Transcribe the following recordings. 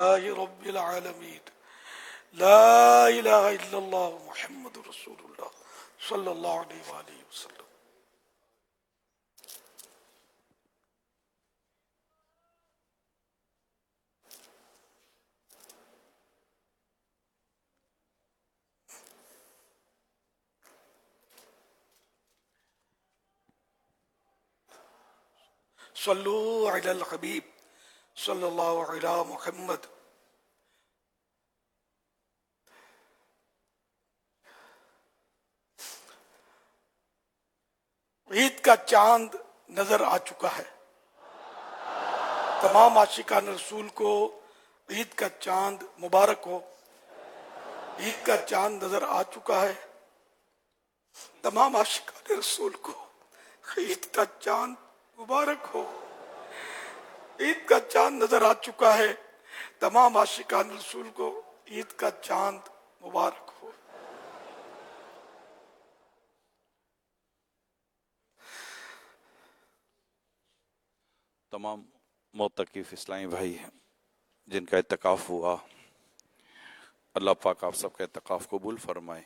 رب العالمین لا الہ الا اللہ محمد رسول اللہ صلی اللہ علیہ وآلہ وسلم. صلو علی الحبیب صلی اللہ علی محمد. عید کا چاند نظر آ چکا ہے. تمام عاشقان رسول کو عید کا چاند مبارک ہو. عید کا چاند نظر آ چکا ہے. تمام عاشقان رسول کو عید کا چاند مبارک ہو. عید کا چاند نظر آ چکا ہے. تمام عاشقان رسول کو عید کا چاند مبارک ہو. تمام معتکف اسلامی بھائی ہیں جن کا اعتکاف ہوا، اللہ پاک آپ سب کا اعتکاف قبول فرمائے،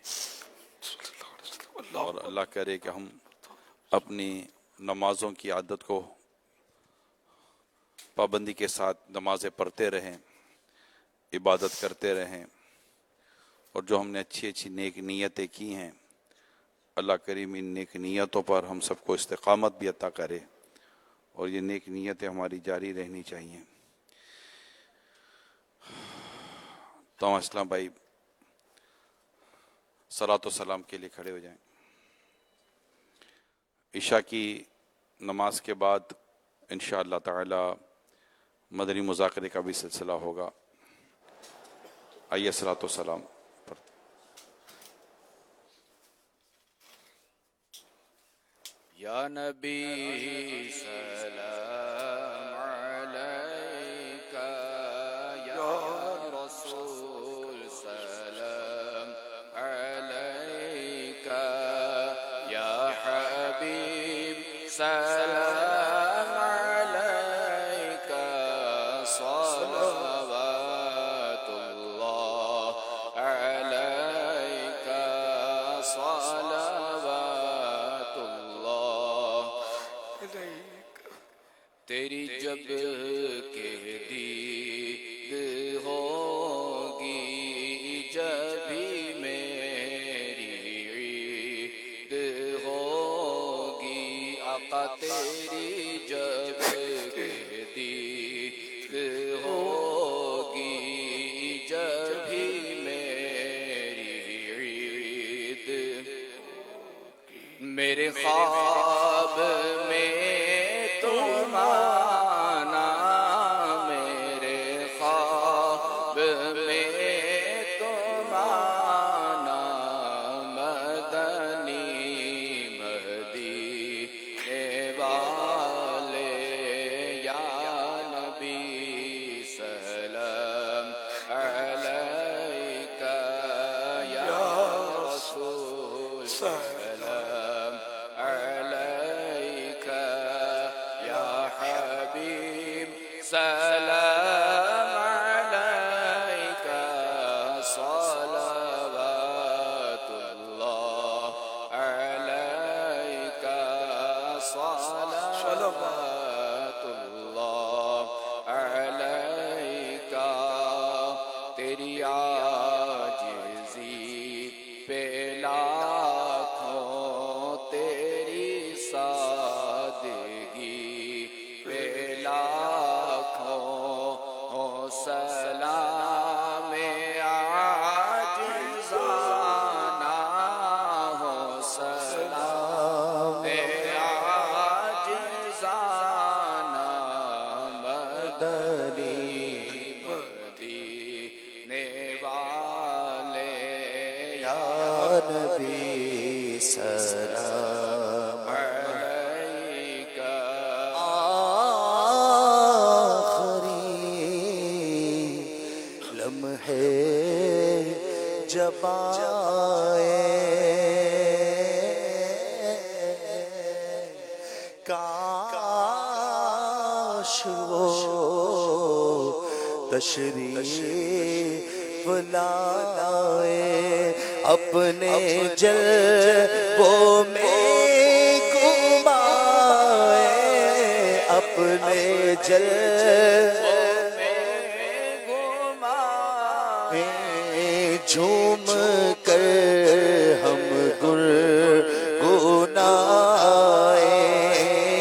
اور اللہ کرے کہ ہم اپنی نمازوں کی عادت کو پابندی کے ساتھ نمازیں پڑھتے رہیں، عبادت کرتے رہیں، اور جو ہم نے اچھی اچھی نیک نیتیں کی ہیں اللہ کریم ان نیک نیتوں پر ہم سب کو استقامت بھی عطا کرے، اور یہ نیک نیتیں ہماری جاری رہنی چاہیے. تو اسلام بھائی صلاۃ و سلام کے لیے کھڑے ہو جائیں. عشاء کی نماز کے بعد انشاءاللہ تعالی مدنی مذاکرے کا بھی سلسلہ ہوگا. آئیے صلاۃ و سلام پڑھتے. یا نبی سلام علیکہ، یا رسول سلام علیکہ، یا حبیب سلام علیکہ، صلوات اللہ علیکہ، صلوات اللہ. تیری جب کہ دید ہوگی جبھی میری عید ہوگی. آقا تیری جب کہ دید ہوگی جبھی میری عید. میرے خواب میں تم آنا، میرے خواب میں تم آنا، مدنی مدینے والے. یا نبی سلام علیکہ، یا رسول سلام علیکہ، یا حبیب سلام علیکہ، صلوات اللہ علیکہ، صلوات اللہ علیکہ. تیری عاجزی پہ لاکھوں، تیری سادگی پہ لاکھوں سلام. عاجزانہ ہو سلام، عاجزانہ، مدنی مدینے والے. یا نبی سلام علیکہ. آخری لمحے جب آئے، کاش وہ تشریف لائے اپنے جلووں میں گھمائے اپنے جلووں میں جھوم کر ہم گنگنائے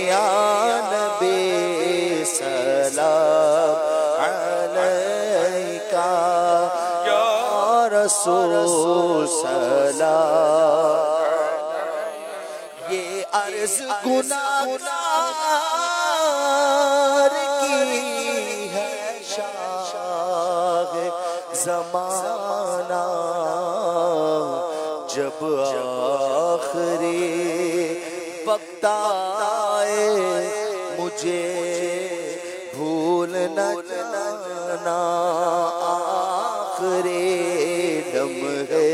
یا نبی سلام علیکہ یا رسول سلام یہ عرض گناہگار کی ہے شاہ زمانہ جب آخری وقت آئے مجھے بھول نہ جانا آخری لمحے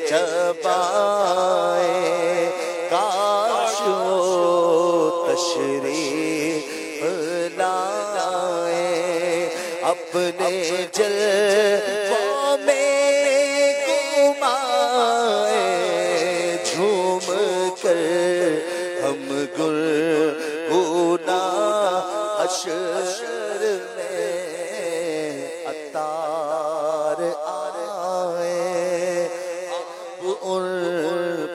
جب آئے کاش وہ تشریف لائے اپنے جلووں میں گھمائے جھوم کر ہم گنگنا حشر میں عطار آئے اب ان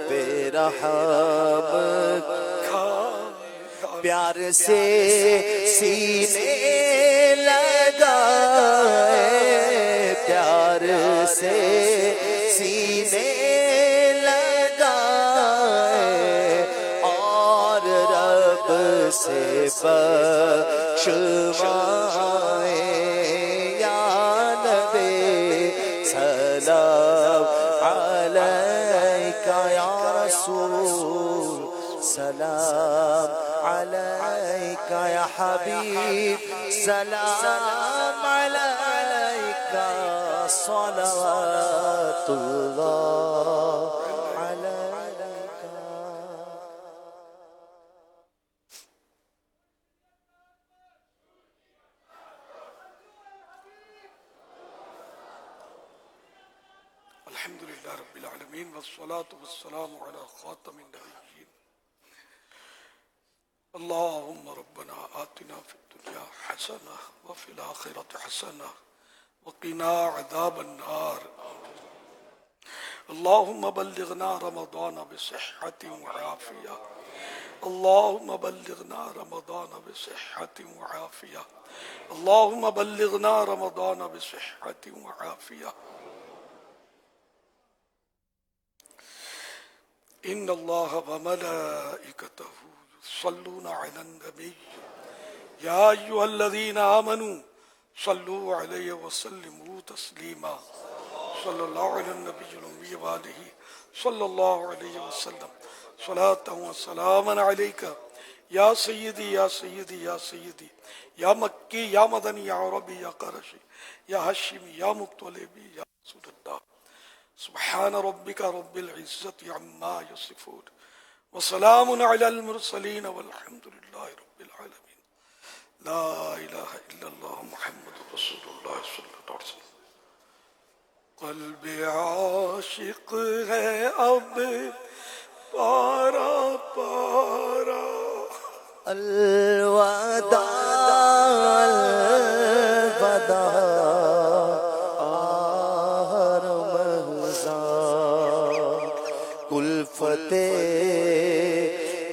پہ رحم پیار سے سینے لگائے پیار سے سینے لگائے اور رب سے بخشوائے یا نبی سلام علیکہ یا رسول سلام علیکہ یا حبیب سلام علیکہ صلوات اللہ علیکہ الحمدللہ رب العالمین والصلاة والسلام علی خاتم النبیین اللهم ربنا آتنا في الدنيا حسنة وفي الآخرة حسنة وقنا عذاب النار اللهم بلغنا رمضان بصحة وعافية اللهم بلغنا رمضان بصحة وعافية اللهم بلغنا رمضان بصحة وعافية إن الله وملائكته يصلون على النبي يا أيها الذين آمنوا صلوا عليه وسلموا تسليما صلى الله على النبي الأمي وآله صلى الله عليه وسلم صلاة وسلاما عليك يا سيدي يا سيدي يا سيدي يا مكي يا مدني يا عربي يا قرشي يا هاشمي يا مطلبي يا رسول الله سبحان ربك رب العزة عما يصفون وسلام على المرسلين والحمد لله رب العالمين لا إله إلا الله محمد رسول الله صلى الله عليه وسلم قلب عاشق ہے اب پارا پارا الوداع الوداع آہر مہزان کلفت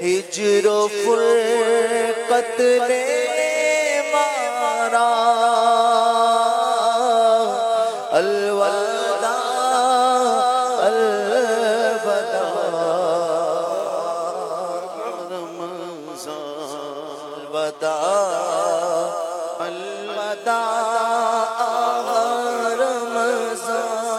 ہجر و فرقت نے مارا الوداع الوداع الوداع رمضان الوداع الوداع رمضان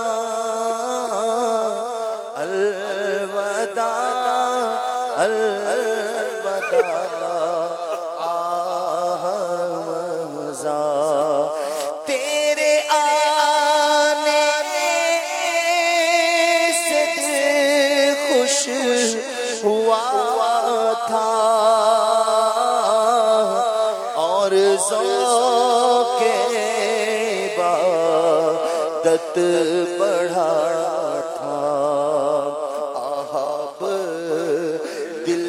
تیرے آنے سے دل خوش ہوا تھا اور ذوق عبادت بڑھا تھا آہاب دل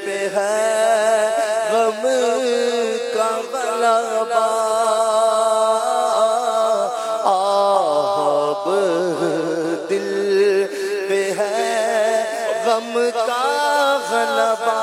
پہ ہے غم کا غلبہ آہاب دل پہ ہے غم کا غلبہ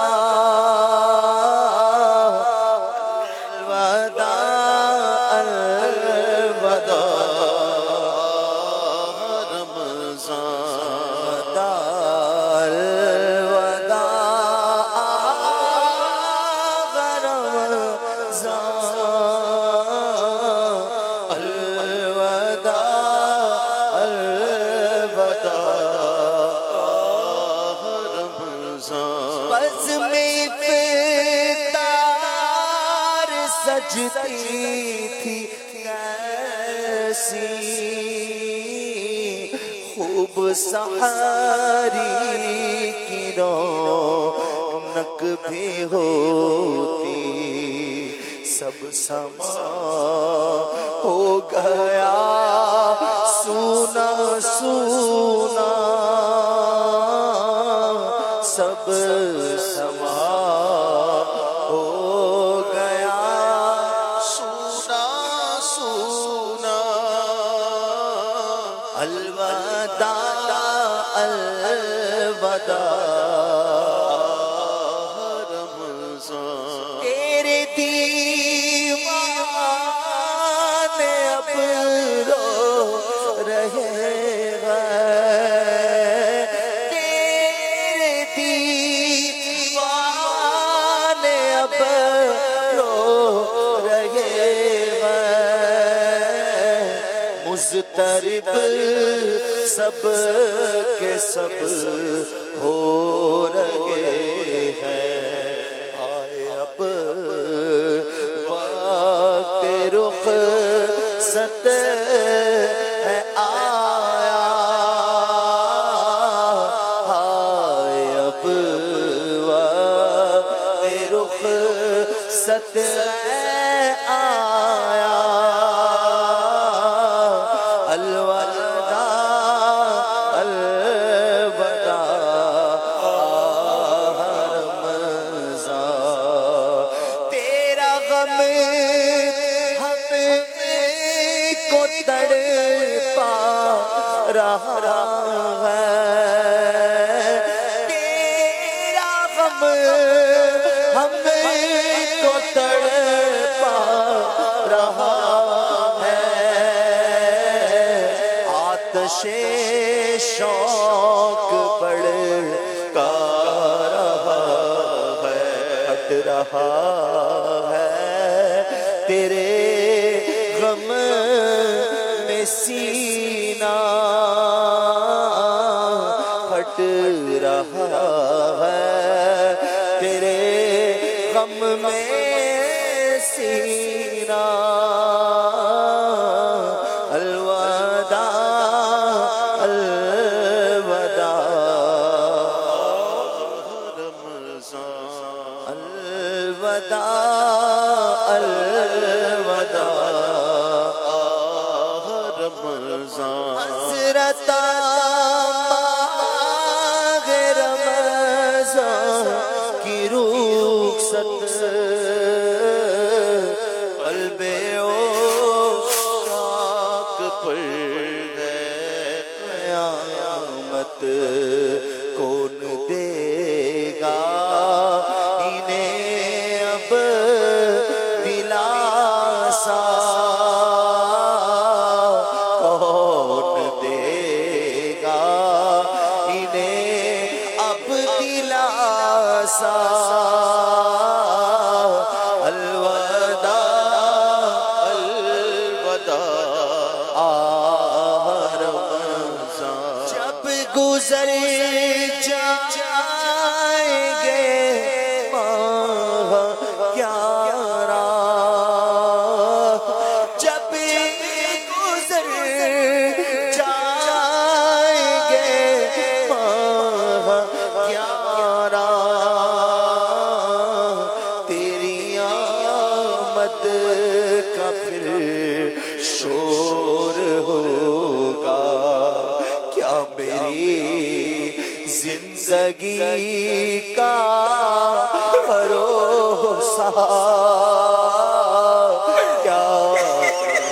سجتی تھی کیسی خوب سحری کی رونق بھی ہوتی سب سما ہو گیا سونا سونا سب سما تیرے دیوانے اب رو رہے ہیں تیرے دیوانے اب رو رہے ہیں مضطرب سب کے سب ہو رہے ہیں آئے اب وقت رخصت ہے آیا آئے اب وقت رخصت ہے آیا رہا ہے تیرا غم ہمیں کو تڑپا رہا ہے آتش شوق بڑھتا رہا ہے ہٹ رہا ہے تیرے غم میں سینہ پھٹ رہا ہے تیرے غم میں سینہ الوداع الوداع الوداع الوداع حضرت ماہ رمضان کی رخصت قلب عاشق پر ہے قیامت کون دے گا انہیں اب دلاسا الوداع الوداع جب گزر جائیں گے ماہ گیارہ جب گزر جائیں گے ماہ گیارہ تیری آمد کا پھر شور ہو زندگی کا بھروسہ کیا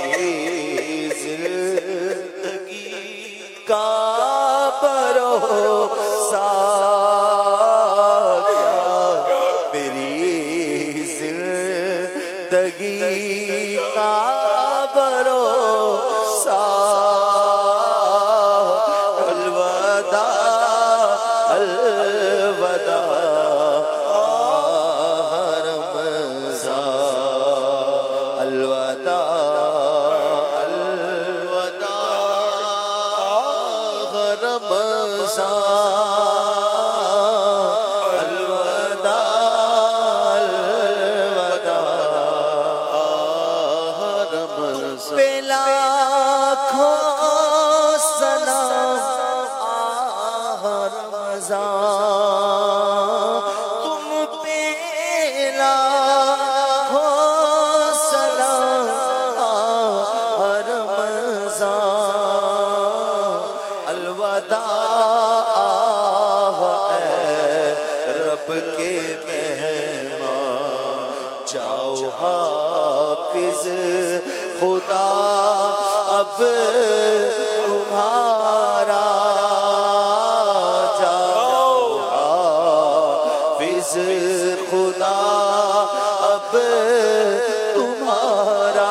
میری زندگی کا بھروسہ کیا میری زندگی کا بھروسہ خدا اب تمہارا جاؤ حافظ خدا اب تمہارا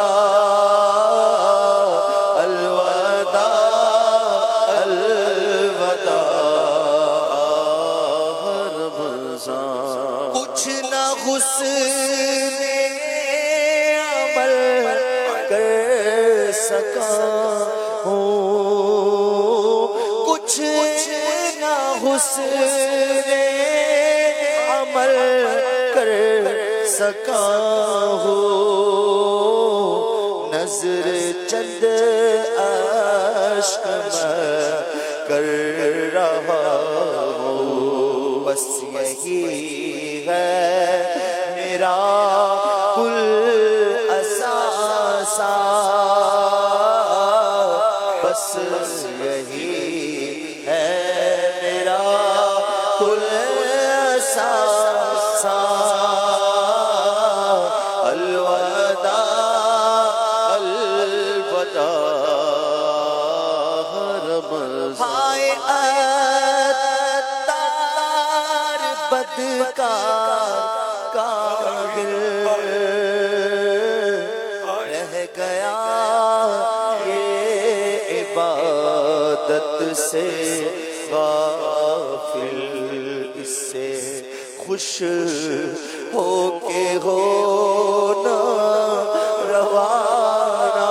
الوداع الوداع کچھ نہ حسن کر سکا ہوں کچھ نہ حسن عمل کر سکا ہوں نظر چند اشک میں کر رہا ہوں بس یہی ہے میرا کل بس یہی ہے میرا کل سا الوداع الوداع ہائے اتار بدکار کاغل گیا یہ عبادت سے غافل اس سے خوش ہو کے ہونا روانہ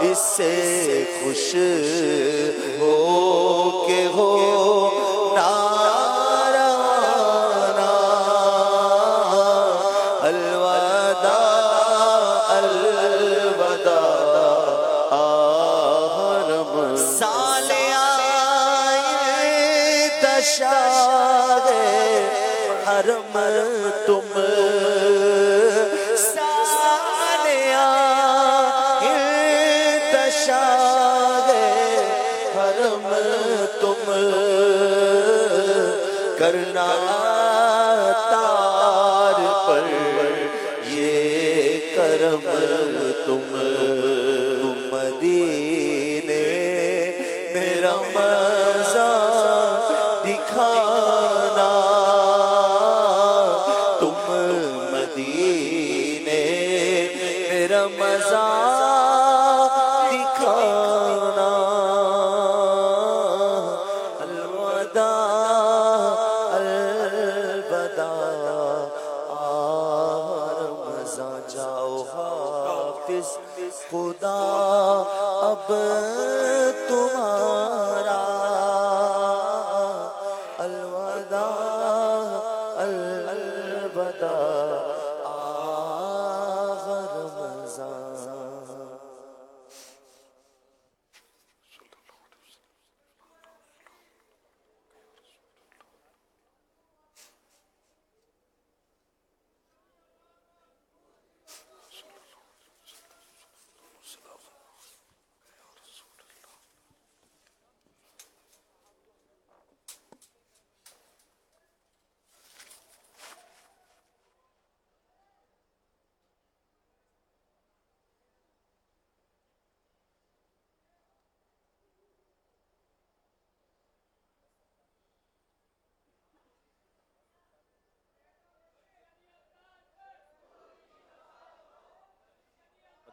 اس سے خوش ہو کے ہونا روانہ شاہ حرم تم سالیاں شاہ حرم تم کرنا تار پر یہ کرم تم مدینے میرا مزہ دکھانا تم مدینے میرا مزہ دکھانا الوداع الوداع مزہ جاؤ حافظ خدا اب تمہارا الوداع الوداع آخر مزہ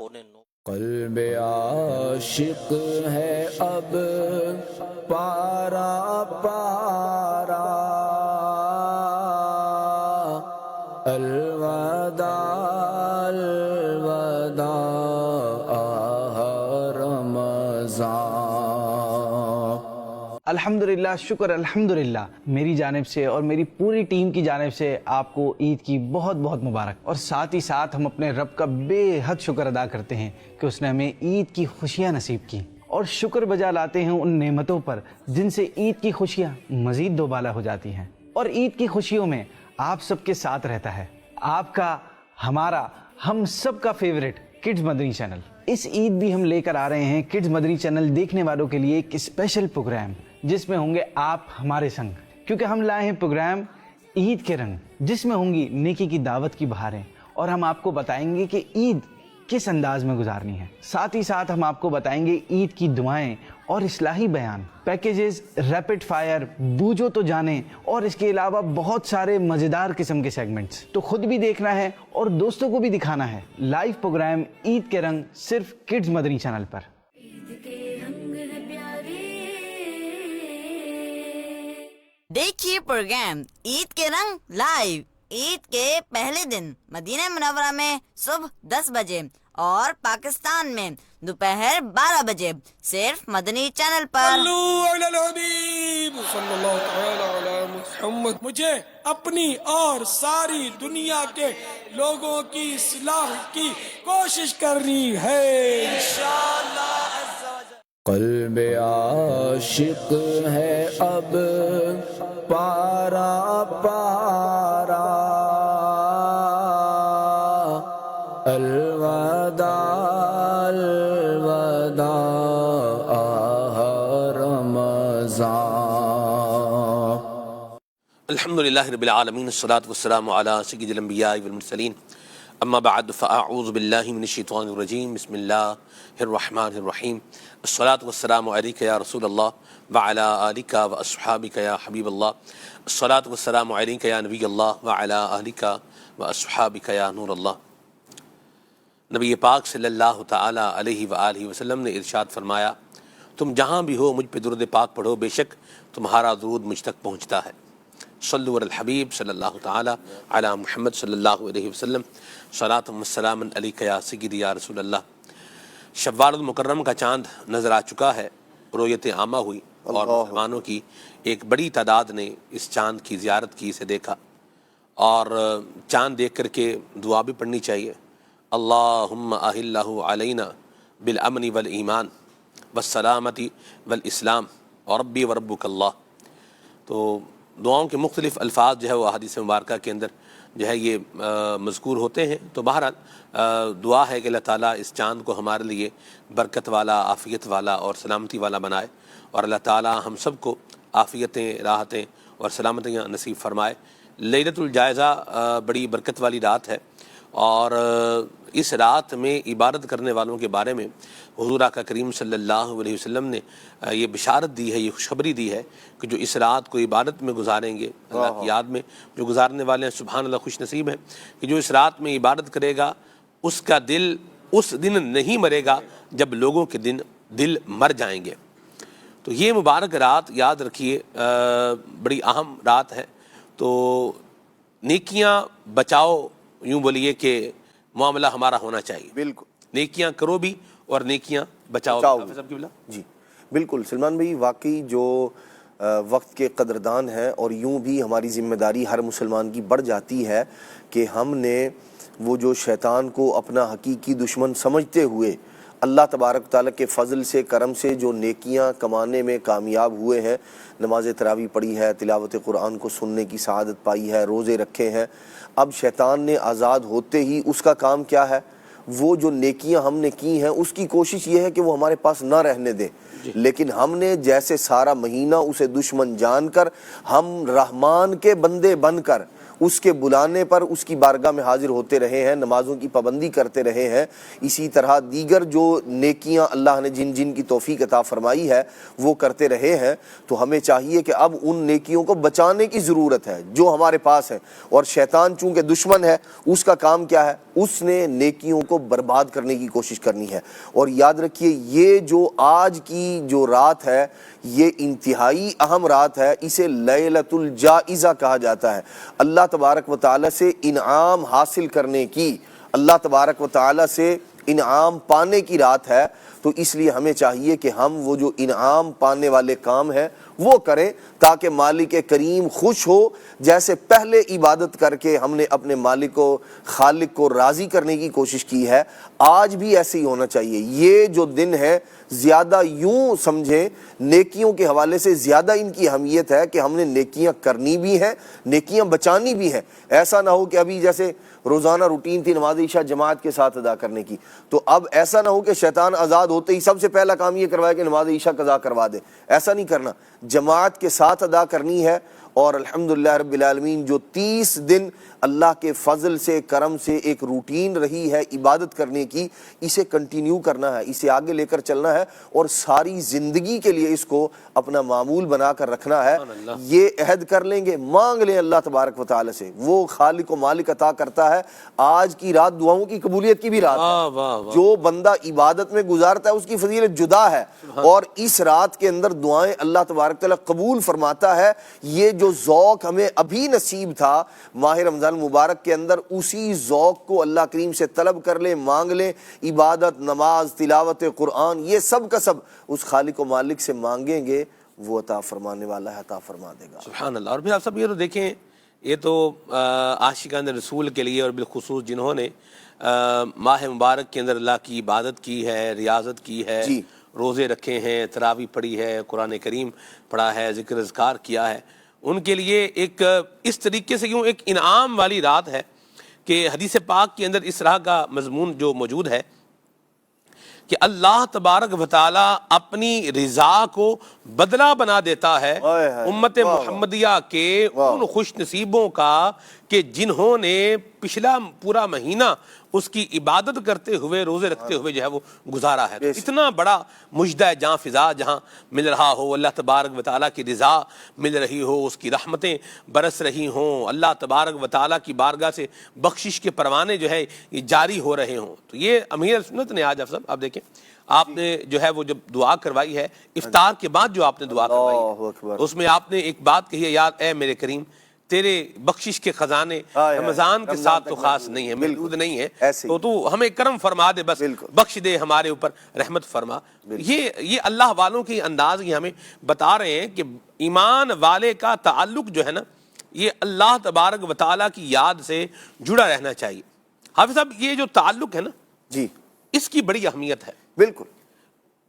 8:45। قلب عاشق ہے اب پارا پارا الوداع الوداع رمضان۔ الحمدللہ، شکر الحمدللہ، میری جانب سے اور میری پوری ٹیم کی جانب سے آپ کو عید کی بہت بہت مبارک۔ اور ساتھ ہی ساتھ ہم اپنے رب کا بے حد شکر ادا کرتے ہیں کہ اس نے ہمیں عید کی خوشیاں نصیب کی، اور شکر بجا لاتے ہیں ان نعمتوں پر جن سے عید کی خوشیاں مزید دوبالا ہو جاتی ہیں۔ اور عید کی خوشیوں میں آپ سب کے ساتھ رہتا ہے آپ کا، ہمارا، ہم سب کا فیوریٹ کڈز مدنی چینل۔ اس عید بھی ہم لے کر آ رہے ہیں کڈز مدنی چینل دیکھنے والوں کے لیے ایک اسپیشل پروگرام، جس میں ہوں گے آپ ہمارے سنگ، کیونکہ ہم لائے ہیں پروگرام عید کے رنگ، جس میں ہوں گی نیکی کی دعوت کی بہاریں، اور ہم آپ کو بتائیں گے کہ عید کس انداز میں گزارنی ہے۔ ساتھ ہی ساتھ ہم آپ کو بتائیں گے عید کی دعائیں اور اصلاحی بیان، پیکیجز، ریپڈ فائر، بوجھو تو جانیں، اور اس کے علاوہ بہت سارے مزیدار قسم کے سیگمنٹس۔ تو خود بھی دیکھنا ہے اور دوستوں کو بھی دکھانا ہے۔ لائیو پروگرام عید کے رنگ صرف کڈز مدنی چینل پر۔ دیکھیے پروگرام عید کے رنگ لائیو عید کے پہلے دن مدینہ منورہ میں صبح 10 بجے اور پاکستان میں دوپہر 12 بجے، صرف مدنی چینل پر۔ صلو علی الحبیب صلی اللہ تعالی علی محمد۔ مجھے اپنی اور ساری دنیا کے لوگوں کی اصلاح کی کوشش کرنی ہے انشاءاللہ۔ قلب عاشق ہے اب پارا پارا الوداع الوداع رمضان۔ الحمدللہ رب العالمین، الصلاۃ والسلام علی سید الانبیاء والمرسلین، اما بعد فاعوذ باللہ من الشیطان الرجیم، بسم اللہ الرحمن الرحیم، الصلاۃ والسلام علیک یا رسول اللہ وعلی آلک واصحابک یا حبیب اللہ، الصلاۃ والسلام علیک یا نبی اللہ وعلی آلک واصحابک یا نور اللہ۔ نبی پاک صلی اللہ تعالی علیہ وآلہ وسلم نے ارشاد فرمایا، تم جہاں بھی ہو مجھ پہ درود پاک پڑھو، بے شک تمہارا درود مجھ تک پہنچتا ہے۔ صلو علی الحبیب صلی اللہ تعالی علی محمد صلی اللہ علیہ وسلم، صلاۃ و سلام علیک یا سیدی یا رسول اللہ۔ شوال المکرم کا چاند نظر آ چکا ہے، رؤیت عامہ ہوئی، اور مسلمانوں کی ایک بڑی تعداد نے اس چاند کی زیارت کی، اسے دیکھا، اور چاند دیکھ کر کے دعا بھی پڑھنی چاہیے۔ اللہم اہلہ علینا بالامن والایمان والسلامتی والاسلام وربی وربک اللہ۔ تو دعاؤں کے مختلف الفاظ جو ہے وہ احادیث مبارکہ کے اندر جو ہے یہ مذکور ہوتے ہیں۔ تو بہرحال دعا ہے کہ اللہ تعالیٰ اس چاند کو ہمارے لیے برکت والا، عافیت والا اور سلامتی والا بنائے، اور اللہ تعالیٰ ہم سب کو عافیتیں، راحتیں اور سلامتیاں نصیب فرمائے۔ لیلۃ الجائزہ بڑی برکت والی رات ہے، اور اس رات میں عبادت کرنے والوں کے بارے میں حضور آقا کریم صلی اللہ علیہ وسلم نے یہ بشارت دی ہے، یہ خوشخبری دی ہے کہ جو اس رات کو عبادت میں گزاریں گے، اللہ کی یاد میں جو گزارنے والے ہیں، سبحان اللہ، خوش نصیب ہیں کہ جو اس رات میں عبادت کرے گا اس کا دل اس دن نہیں مرے گا جب لوگوں کے دل مر جائیں گے۔ تو یہ مبارک رات یاد رکھیے بڑی اہم رات ہے۔ تو نیکیاں بچاؤ، یوں بولیے کہ معاملہ ہمارا ہونا چاہیے، بالکل نیکیاں کرو بھی اور نیکیاں بچاؤ بھی۔ جی بالکل سلمان بھائی، واقعی جو وقت کے قدردان ہیں، اور یوں بھی ہماری ذمہ داری ہر مسلمان کی بڑھ جاتی ہے کہ ہم نے وہ جو شیطان کو اپنا حقیقی دشمن سمجھتے ہوئے اللہ تبارک تعالیٰ کے فضل سے، کرم سے جو نیکیاں کمانے میں کامیاب ہوئے ہیں، نماز تراویح پڑھی ہے، تلاوت قرآن کو سننے کی سعادت پائی ہے، روزے رکھے ہیں، اب شیطان نے آزاد ہوتے ہی اس کا کام کیا ہے؟ وہ جو نیکیاں ہم نے کی ہیں اس کی کوشش یہ ہے کہ وہ ہمارے پاس نہ رہنے دیں، لیکن ہم نے جیسے سارا مہینہ اسے دشمن جان کر، ہم رحمان کے بندے بن کر اس کے بلانے پر اس کی بارگاہ میں حاضر ہوتے رہے ہیں، نمازوں کی پابندی کرتے رہے ہیں، اسی طرح دیگر جو نیکیاں اللہ نے جن جن کی توفیق عطا فرمائی ہے وہ کرتے رہے ہیں، تو ہمیں چاہیے کہ اب ان نیکیوں کو بچانے کی ضرورت ہے جو ہمارے پاس ہیں۔ اور شیطان چونکہ دشمن ہے، اس کا کام کیا ہے؟ اس نے نیکیوں کو برباد کرنے کی کوشش کرنی ہے۔ اور یاد رکھیے یہ جو آج کی جو رات ہے یہ انتہائی اہم رات ہے، اسے لیلۃ الجائزہ کہا جاتا ہے، اللہ تبارک و تعالی سے انعام حاصل کرنے کی، اللہ تبارک و تعالی سے انعام پانے کی رات ہے۔ تو اس لیے ہمیں چاہیے کہ ہم وہ جو انعام پانے والے کام ہیں وہ کریں تاکہ مالک کریم خوش ہو۔ جیسے پہلے عبادت کر کے ہم نے اپنے مالک کو، خالق کو راضی کرنے کی کوشش کی ہے، آج بھی ایسے ہی ہونا چاہیے۔ یہ جو دن ہے زیادہ یوں سمجھیں نیکیوں کے حوالے سے زیادہ ان کی اہمیت ہے کہ ہم نے نیکیاں کرنی بھی ہیں، نیکیاں بچانی بھی ہیں۔ ایسا نہ ہو کہ ابھی جیسے روزانہ روٹین تھی نماز عشاء جماعت کے ساتھ ادا کرنے کی، تو اب ایسا نہ ہو کہ شیطان آزاد ہوتے ہی سب سے پہلا کام یہ کروائے کہ نماز عشاء قضا کروا دے۔ ایسا نہیں کرنا، جماعت کے ساتھ ادا کرنی ہے۔ اور الحمدللہ رب العالمین جو 30 دن اللہ کے فضل سے کرم سے ایک روٹین رہی ہے عبادت کرنے کی، اسے کنٹینیو کرنا ہے، اسے آگے لے کر چلنا ہے اور ساری زندگی کے لیے اس کو اپنا معمول بنا کر رکھنا ہے۔ یہ عہد کر لیں گے، مانگ لیں اللہ تبارک و تعالی سے، وہ خالق و مالک عطا کرتا ہے۔ آج کی رات دعاؤں کی قبولیت کی بھی رات ہے، جو بندہ عبادت میں گزارتا ہے اس کی فضیلت جدا ہے، اور اس رات کے اندر دعائیں اللہ تبارک تعالی قبول فرماتا ہے۔ یہ جو ذوق ہمیں ابھی نصیب تھا ماہ رمضان مبارک کے اندر، اسی ذوق کو اللہ کریم سے طلب کر لیں، مانگ لیں۔ عبادت، نماز، تلاوت قرآن، یہ سب کا سب اس خالق و مالک سے مانگیں گے، وہ عطا فرمانے والا ہے، عطا فرما دے گا۔ سبحان اللہ۔ اور پھر آپ سب یہ تو دیکھیں، یہ تو عاشقان رسول کے لیے اور بالخصوص جنہوں نے ماہ مبارک کے اندر اللہ کی عبادت کی ہے، ریاضت کی ہے، روزے رکھے ہیں، تراویح پڑھی ہے، قرآن کریم پڑھا ہے، ذکر اذکار کیا ہے، ان کے لیے ایک اس طریقے سے یوں ایک انعام والی رات ہے کہ حدیث پاک کے اندر اس طرح کا مضمون جو موجود ہے کہ اللہ تبارک و تعالی اپنی رضا کو بدلہ بنا دیتا ہے امت محمدیہ کے ان خوش نصیبوں کا کہ جنہوں نے پچھلا پورا مہینہ اس کی عبادت کرتے ہوئے، روزے رکھتے ہوئے جو ہے وہ گزارا ہے۔ اتنا بڑا مجدہ جہاں فضا جہاں مل رہا ہو، اللہ تبارک و تعالیٰ کی رضا مل رہی ہو، اس کی رحمتیں برس رہی ہوں، اللہ تبارک و تعالیٰ کی بارگاہ سے بخشش کے پروانے جو ہے یہ جاری ہو رہے ہوں، تو یہ امیر سنت نے آج آپ دیکھیں آپ نے جو ہے وہ جب دعا کروائی ہے افطار کے بعد جو آپ نے دعا کروائی ہے، اس میں آپ نے ایک بات کہی ہے، یاد اے میرے کریم تیرے بخشش کے خزانے رمضان کے ساتھ تو خاص نہیں ہے، محدود نہیں ہے، تو تو ہمیں کرم فرما دے، بس بخش دے، ہمارے اوپر رحمت فرما۔ یہ اللہ والوں کی انداز یہ ہمیں بتا رہے ہیں کہ ایمان والے کا تعلق جو ہے نا یہ اللہ تبارک و تعالیٰ کی یاد سے جڑا رہنا چاہیے۔ حافظ صاحب یہ جو تعلق ہے نا جی اس کی بڑی اہمیت ہے۔ بالکل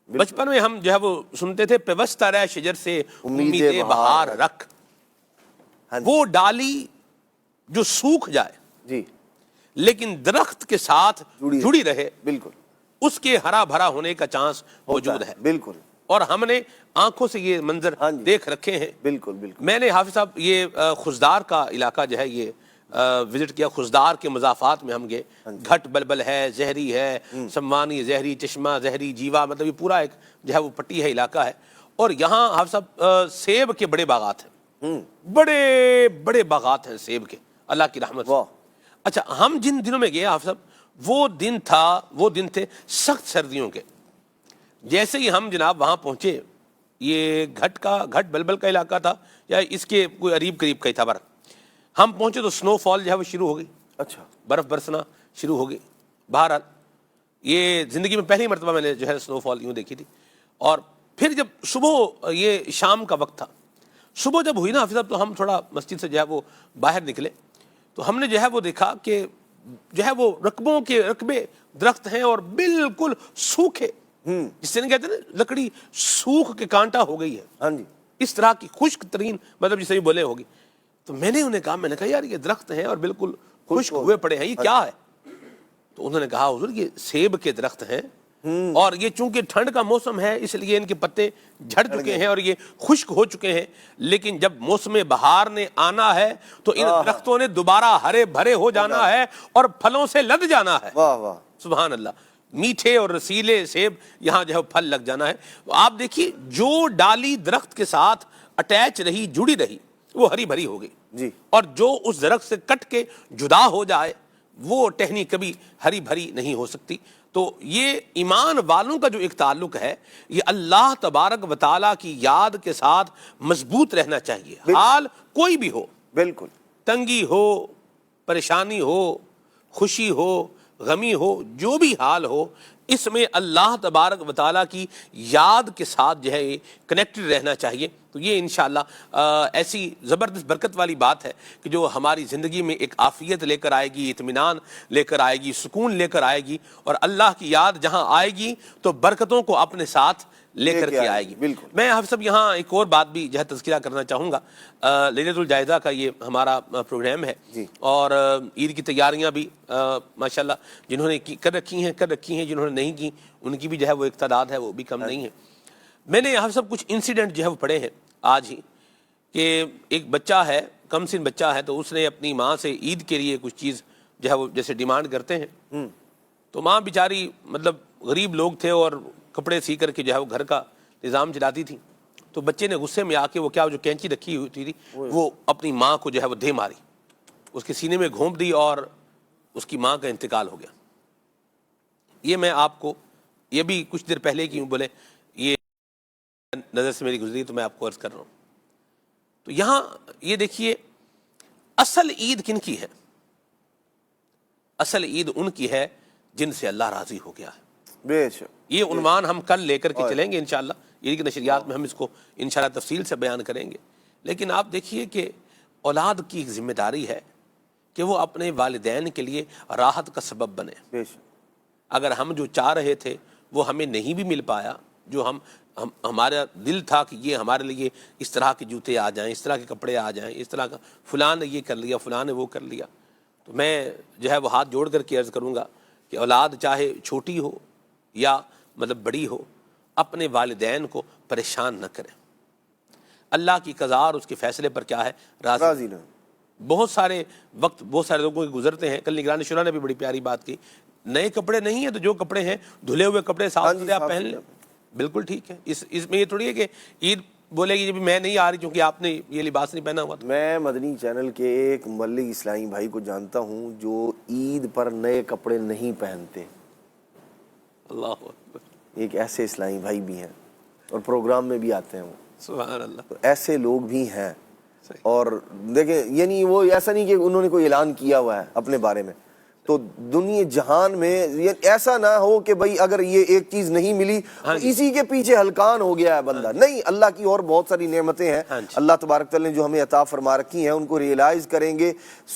بچپن میں ہم جو ہے وہ سنتے تھے پیوستہ رہ شجر سے امید بہار رکھ، وہ ڈالی جو سوکھ جائے جی لیکن درخت کے ساتھ جڑی رہے، بالکل اس کے ہرا بھرا ہونے کا چانس موجود ہے۔ بالکل، اور ہم نے آنکھوں سے یہ منظر دیکھ رکھے ہیں۔ بالکل بالکل، میں نے حافظ صاحب یہ خزدار کا علاقہ جو ہے یہ وزٹ کیا، خزدار کے مضافات میں ہم گئے، گھٹ بلبل ہے، زہری ہے، سموانی زہری، چشمہ زہری، جیوا، مطلب یہ پورا ایک جو ہے وہ پٹی ہے، علاقہ ہے، اور یہاں حافظ صاحب سیب کے بڑے باغات ہیں، بڑے بڑے باغات ہیں سیب کے، اللہ کی رحمت سے۔ اچھا ہم جن دنوں میں گئے حافظ صاحب وہ دن تھے سخت سردیوں کے۔ جیسے ہی ہم جناب وہاں پہنچے، یہ گھٹ بلبل کا علاقہ تھا یا اس کے کوئی قریب کا ہی تھا، برف ہم پہنچے تو سنو فال جو ہے وہ شروع ہو گئی، اچھا برف برسنا شروع ہو گئی۔ بہرحال یہ زندگی میں پہلی مرتبہ میں نے جو ہے سنو فال یوں دیکھی تھی۔ اور پھر جب صبح، یہ شام کا وقت تھا، صبح جب ہوئی نا حافظ صاحب تو ہم تھوڑا مسجد سے جو ہے وہ باہر نکلے تو ہم نے جو ہے وہ دیکھا کہ جو ہے وہ رقبوں کے رقبے درخت ہیں اور بالکل سوکھے، جس سے نہیں کہتے نا لکڑی سوکھ کے کانٹا ہو گئی ہے، ہاں جی اس طرح کی خشک ترین، مطلب جسے بولے ہوگی۔ تو میں نے انہیں کہا یار یہ درخت ہیں اور بالکل خشک ہوئے پڑے ہیں، یہ کیا ہے؟ تو انہوں نے کہا حضور یہ سیب کے درخت ہیں اور یہ چونکہ ٹھنڈ کا موسم ہے اس لیے ان کے پتے جھڑ چکے ہیں اور یہ خشک ہو چکے ہیں، لیکن جب موسم بہار نے آنا ہے تو ان درختوں نے دوبارہ ہرے بھرے ہو جانا ہے اور پھلوں سے لد جانا ہے۔ واہ واہ، سبحان اللہ، میٹھے اور رسیلے سیب یہاں جو ہے پھل لگ جانا ہے۔ آپ دیکھیے جو ڈالی درخت کے ساتھ اٹیچ رہی، جڑی رہی، وہ ہری بھری ہو گئی جی، اور جو اس درخت سے کٹ کے جدا ہو جائے وہ ٹہنی کبھی ہری بھری نہیں ہو سکتی۔ تو یہ ایمان والوں کا جو ایک تعلق ہے یہ اللہ تبارک و تعالیٰ کی یاد کے ساتھ مضبوط رہنا چاہیے، حال کوئی بھی ہو، بالکل، تنگی ہو، پریشانی ہو، خوشی ہو، غمی ہو، جو بھی حال ہو، اس میں اللہ تبارک و تعالیٰ کی یاد کے ساتھ جو ہے کنیکٹڈ رہنا چاہیے۔ تو یہ انشاءاللہ ایسی زبردست برکت والی بات ہے کہ جو ہماری زندگی میں ایک عافیت لے کر آئے گی، اطمینان لے کر آئے گی، سکون لے کر آئے گی، اور اللہ کی یاد جہاں آئے گی تو برکتوں کو اپنے ساتھ لے کر کے آئے گی۔ بالکل۔ میں آپ سب یہاں ایک اور بات بھی جو ہے تذکرہ کرنا چاہوں گا، لیلۃ الجائزہ کا یہ ہمارا پروگرام ہے اور عید کی تیاریاں بھی ماشاءاللہ جنہوں نے کر رکھی ہیں، جنہوں نے نہیں کی ان کی بھی جو ہے وہ ایک تعداد ہے، وہ بھی کم نہیں ہے۔ میں نے یہاں سب کچھ انسیڈنٹ جو ہے وہ پڑھے ہیں آج ہی، کہ ایک بچہ ہے، کم سن بچہ ہے، تو اس نے اپنی ماں سے عید کے لیے کچھ چیز جو ہے وہ جیسے ڈیمانڈ کرتے ہیں، تو ماں بیچاری مطلب غریب لوگ تھے اور کپڑے سی کر کے جو ہے وہ گھر کا نظام چلاتی تھی، تو بچے نے غصے میں آ کے وہ کیا جو کینچی رکھی ہوئی تھی وہ اپنی ماں کو جو ہے وہ دے ماری، اس کے سینے میں گھونپ دی اور اس کی ماں کا انتقال ہو گیا۔ یہ میں آپ کو یہ بھی کچھ دیر پہلے کی بولے یہ نظر سے میری گزری تو میں آپ کو عرض کر رہا ہوں۔ تو یہاں یہ دیکھیے اصل عید کن کی ہے؟ اصل عید ان کی ہے جن سے اللہ راضی ہو گیا ہے۔ بے شک، یہ عنوان ہم کل لے کر کے چلیں گے انشاءاللہ، عید کی نشریات میں ہم اس کو انشاءاللہ تفصیل سے بیان کریں گے۔ لیکن آپ دیکھیے کہ اولاد کی ایک ذمہ داری ہے کہ وہ اپنے والدین کے لیے راحت کا سبب بنے۔ بے شک، اگر ہم جو چاہ رہے تھے وہ ہمیں نہیں بھی مل پایا، جو ہمارا دل تھا کہ یہ ہمارے لیے اس طرح کے جوتے آ جائیں، اس طرح کے کپڑے آ جائیں، اس طرح کا فلاں نے یہ کر لیا، فلاں نے وہ کر لیا، تو میں جو ہے وہ ہاتھ جوڑ کر کے عرض کروں گا کہ اولاد چاہے چھوٹی ہو یا مطلب بڑی ہو، اپنے والدین کو پریشان نہ کریں۔ اللہ کی قضا اور اس کے فیصلے پر کیا ہے؟ راضی نہ۔ بہت سارے وقت بہت سارے لوگوں کے گزرتے ہیں، کل نگران شورا نے بھی بڑی پیاری بات کی، نئے کپڑے نہیں ہیں تو جو کپڑے ہیں دھلے ہوئے کپڑے صاف ستھرے آپ پہن لیں، بالکل ٹھیک ہے۔ اس میں یہ تھوڑی ہے کہ عید بولے گی جب میں نہیں آ رہی کیونکہ آپ نے یہ لباس نہیں پہنا ہوا تھا۔ میں مدنی چینل کے ایک مبلغ اسلامی بھائی کو جانتا ہوں جو عید پر نئے کپڑے نہیں پہنتے، اللہ اکبر، ایک ایسے اسلامی بھائی بھی ہیں اور پروگرام میں بھی آتے ہیں وہ، سبحان اللہ، تو ایسے لوگ بھی ہیں۔ اور دیکھیں یعنی وہ ایسا نہیں کہ انہوں نے کوئی اعلان کیا ہوا ہے اپنے بارے میں، تو دنیا جہان میں ایسا نہ ہو کہ بھئی اگر یہ ایک چیز نہیں ملی تو اسی کے پیچھے ہلکان ہو گیا ہے بندہ، نہیں، اللہ کی اور بہت ساری نعمتیں ہیں اللہ تبارک تعالیٰ نے جو ہمیں عطا فرما رکھی ہیں، ان کو ریئلائز کریں گے،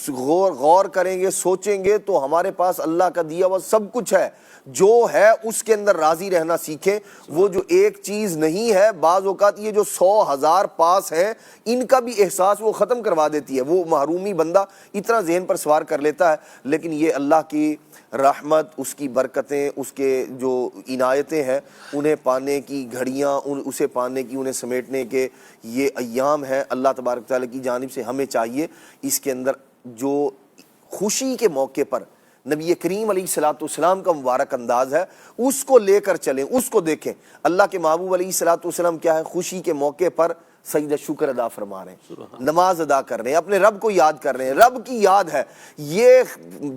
غور کریں گے، سوچیں گے تو ہمارے پاس اللہ کا دیا ہوا سب کچھ ہے، جو ہے اس کے اندر راضی رہنا سیکھیں۔ وہ جو ایک چیز نہیں ہے، بعض اوقات یہ جو 100,000 پاس ہیں ان کا بھی احساس وہ ختم کروا دیتی ہے، وہ محرومی بندہ اتنا ذہن پر سوار کر لیتا ہے، لیکن یہ اللہ کی رحمت، اس کی برکتیں، اس کے جو عنایتیں ہیں انہیں پانے کی گھڑیاں، اسے پانے کی، انہیں سمیٹنے کے یہ ایام ہیں اللہ تبارک تعالیٰ کی جانب سے۔ ہمیں چاہیے اس کے اندر جو خوشی کے موقع پر نبی کریم علیہ الصلوۃ والسلام کا مبارک انداز ہے اس کو لے کر چلیں، اس کو دیکھیں۔ اللہ کے محبوب علیہ الصلوۃ والسلام کیا ہے؟ خوشی کے موقع پر سجدہ شکر ادا فرما رہے ہیں، نماز ادا کر رہے ہیں، اپنے رب کو یاد کر رہے ہیں، رب کی یاد ہے۔ یہ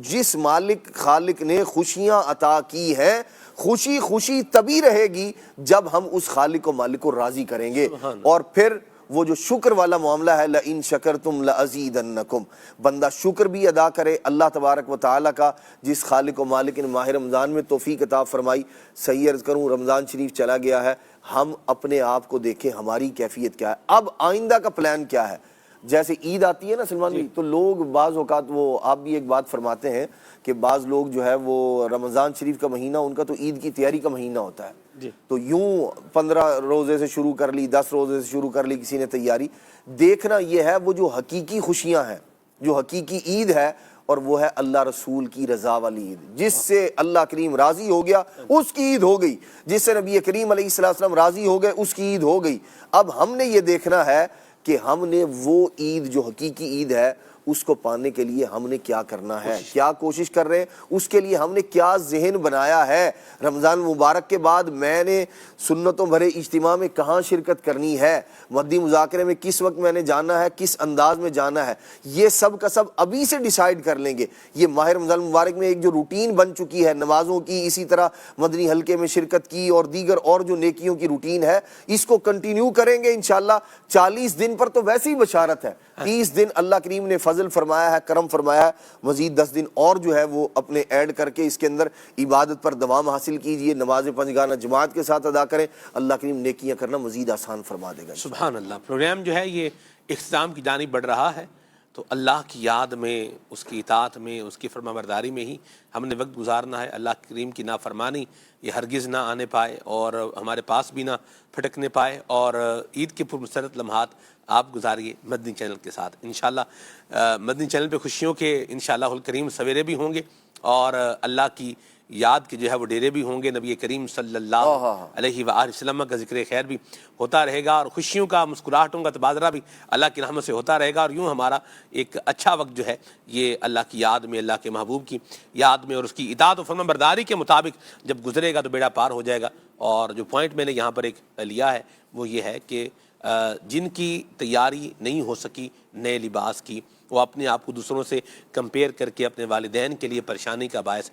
جس مالک خالق نے خوشیاں عطا کی ہیں، خوشی تبھی رہے گی جب ہم اس خالق و مالک کو راضی کریں گے، اور پھر وہ جو شکر والا معاملہ ہے، لَإِن شَكَرْتُمْ لَأَزِيدَنَّكُمْ، بندہ شکر بھی ادا کرے اللہ تبارک و تعالیٰ کا، جس خالق و مالک نے ماہ رمضان میں توفیق عطا فرمائی۔ صحیح عرض کروں، رمضان شریف چلا گیا ہے، ہم اپنے آپ کو دیکھیں ہماری کیفیت کیا ہے، اب آئندہ کا پلان کیا ہے۔ جیسے عید آتی ہے نا سلمان بھائی، تو لوگ بعض اوقات وہ آپ بھی ایک بات فرماتے ہیں کہ بعض لوگ جو ہے وہ رمضان شریف کا مہینہ ان کا تو عید کی تیاری کا مہینہ ہوتا ہے، تو یوں 15 روزے سے شروع کر لی، 10 روزے سے شروع کر لی کسی نے تیاری۔ دیکھنا یہ ہے وہ جو حقیقی خوشیاں ہیں، جو حقیقی عید ہے، اور وہ ہے اللہ رسول کی رضا والی عید. جس سے اللہ کریم راضی ہو گیا اس کی عید ہو گئی, جس سے نبی کریم علیہ السلام راضی ہو گئے اس کی عید ہو گئی. اب ہم نے یہ دیکھنا ہے کہ ہم نے وہ عید جو حقیقی عید ہے اس کو پانے کے لیے ہم نے کیا کرنا ہے, کیا کوشش کر رہے ہیں, اس کے لیے ہم نے کیا ذہن بنایا ہے. رمضان مبارک کے بعد میں نے سنتوں بھرے اجتماع میں کہاں شرکت کرنی ہے, مدنی مذاکرے میں کس وقت میں نے جانا ہے, کس انداز میں جانا ہے, یہ سب کا سب ابھی سے ڈیسائیڈ کر لیں گے. یہ ماہ رمضان مبارک میں ایک جو روٹین بن چکی ہے نمازوں کی, اسی طرح مدنی حلقے میں شرکت کی اور دیگر اور جو نیکیوں کی روٹین ہے, اس کو کنٹینیو کریں گے انشاءاللہ. 40 دن پر تو ویسے ہی بشارت ہے, 30 دن اللہ کریم نے فضل فرمایا ہے, کرم فرمایا ہے, مزید 10 دن اور جو ہے وہ اپنے ایڈ کر کے اس کے اندر عبادت پر دوام حاصل کیجئے. نماز 5 گانا جماعت کے ساتھ ادا کریں, اللہ کریم نیکیاں کرنا مزید آسان فرما دے گا. سبحان اللہ. پروگرام جو ہے یہ اختتام کی جانب بڑھ رہا ہے, تو اللہ کی یاد میں, اس کی اطاعت میں, اس کی فرما برداری میں ہی ہم نے وقت گزارنا ہے. اللہ کریم کی نافرمانی یہ ہرگز نہ آنے پائے اور ہمارے پاس بھی نہ پھٹکنے پائے, اور عید کے پرمسرت لمحات آپ گزاریے مدنی چینل کے ساتھ. انشاءاللہ مدنی چینل پہ خوشیوں کے انشاءاللہ الکریم سویرے بھی ہوں گے, اور اللہ کی یاد کے جو ہے وہ ڈیرے بھی ہوں گے. نبی کریم صلی اللہ علیہ وآلہ وسلم کا ذکر خیر بھی ہوتا رہے گا, اور خوشیوں کا, مسکراہٹوں کا تبادلہ بھی اللہ کی رحمت سے ہوتا رہے گا. اور یوں ہمارا ایک اچھا وقت جو ہے یہ اللہ کی یاد میں, اللہ کے محبوب کی یاد میں اور اس کی اطاعت و فرما برداری کے مطابق جب گزرے گا تو بیڑا پار ہو جائے گا. اور جو پوائنٹ میں نے یہاں پر ایک لیا ہے وہ یہ ہے کہ جن کی تیاری نہیں ہو سکی نئے لباس کی, وہ اپنے آپ کو دوسروں سے کمپیئر کر کے اپنے والدین کے لیے پریشانی کا باعث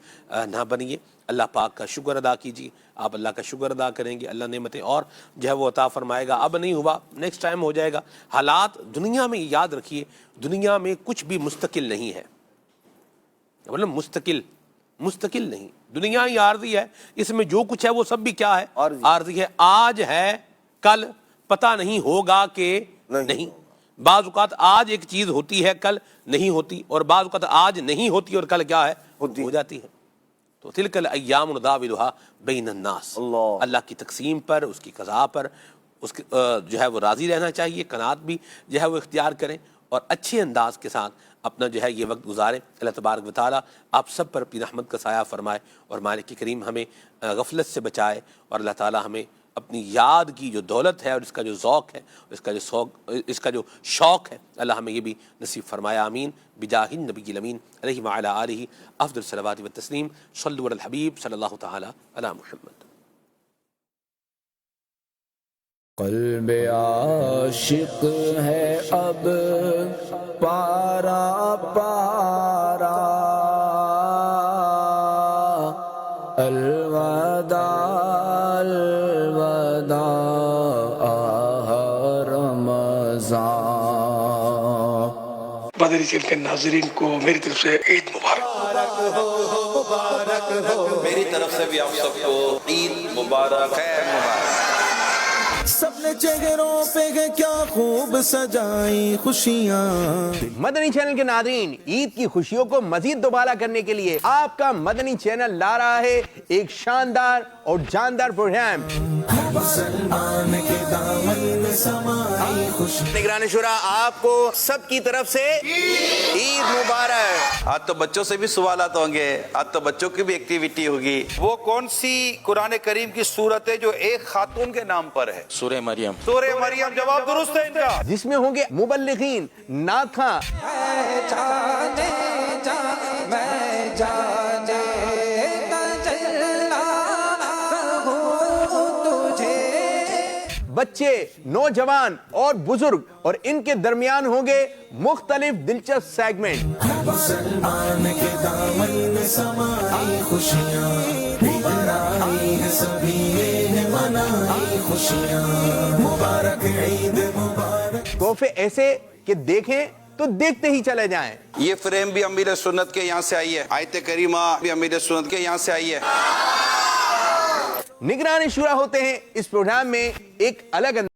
نہ بنیے. اللہ پاک کا شکر ادا کیجیے. آپ اللہ کا شکر ادا کریں گے, اللہ نعمتیں اور جو ہے وہ عطا فرمائے گا. اب نہیں ہوا, نیکسٹ ٹائم ہو جائے گا. حالات دنیا میں یاد رکھیے, دنیا میں کچھ بھی مستقل نہیں ہے, مطلب مستقل نہیں. دنیا ہی عارضی ہے, اس میں جو کچھ ہے وہ سب بھی کیا ہے, عارضی ہے. آج ہے, کل پتہ نہیں ہوگا کہ نہیں. بعض اوقات آج ایک چیز ہوتی ہے, کل نہیں ہوتی, اور بعض اوقات آج نہیں ہوتی اور کل کیا ہے, ہو جاتی ہے. تو تلک الایام نداولھا بین الناس, اللہ کی تقسیم پر, اس کی قضاء پر اس جو ہے وہ راضی رہنا چاہیے. قناعت بھی جو ہے وہ اختیار کریں اور اچھے انداز کے ساتھ اپنا جو ہے یہ وقت گزاریں. اللہ تبارک و تعالیٰ آپ سب پر اپنی رحمت کا سایہ فرمائے, اور مالک کریم ہمیں غفلت سے بچائے, اور اللہ تعالیٰ ہمیں اپنی یاد کی جو دولت ہے اور اس کا جو ذوق ہے, اس کا جو شوق ہے, اللہ ہمیں یہ بھی نصیب فرمائے. آمین. بجاہ النبی الامین علیہ وعلی آلہ افضل الصلوات والتسلیم. صلوا علی الحبیب صلی اللہ تعالی علی محمد. قلب عاشق ہے اب پارا پارا, الوداع الوداع رمضان. مدنی چینل کے ناظرین کو میری طرف سے عید مبارک. میری طرف سے بھی آپ سب کو عید مبارک. خیر مبارک. سب نے چہروں پہ کیا خوب سجائی خوشیاں. مدنی چینل کے ناظرین, عید کی خوشیوں کو مزید دوبالا کرنے کے لیے آپ کا مدنی چینل لا رہا ہے ایک شاندار اور جاندار پروگرام, مسلمان کے دامن میں سمائی خوشی. نگران شورا آپ کو سب کی طرف سے عید مبارک. آج تو بچوں سے بھی سوالات ہوں گے, آج تو بچوں کی بھی ایکٹیویٹی ہوگی. وہ کون سی قرآن کریم کی سورت ہے جو ایک خاتون کے نام پر ہے؟ سورہ مریم. سورہ مریم. جواب درست ہے ان کا, جس میں ہوں گے مبلغین, نعت خواں, بچے, نوجوان اور بزرگ, اور ان کے درمیان ہوں گے مختلف دلچسپ سیگمنٹ. مسلمان کے دامن میں سمائی خوشیاں, آئی ہے سبھی نے منائی خوشیاں. مبارک عید مبارک. تحفے ایسے کہ دیکھیں تو دیکھتے ہی چلے جائیں. یہ فریم بھی امیر سنت کے یہاں سے آئی ہے, آیت کریمہ بھی امیر سنت کے یہاں سے آئی ہے. نگران شورا ہوتے ہیں اس پروگرام میں ایک الگ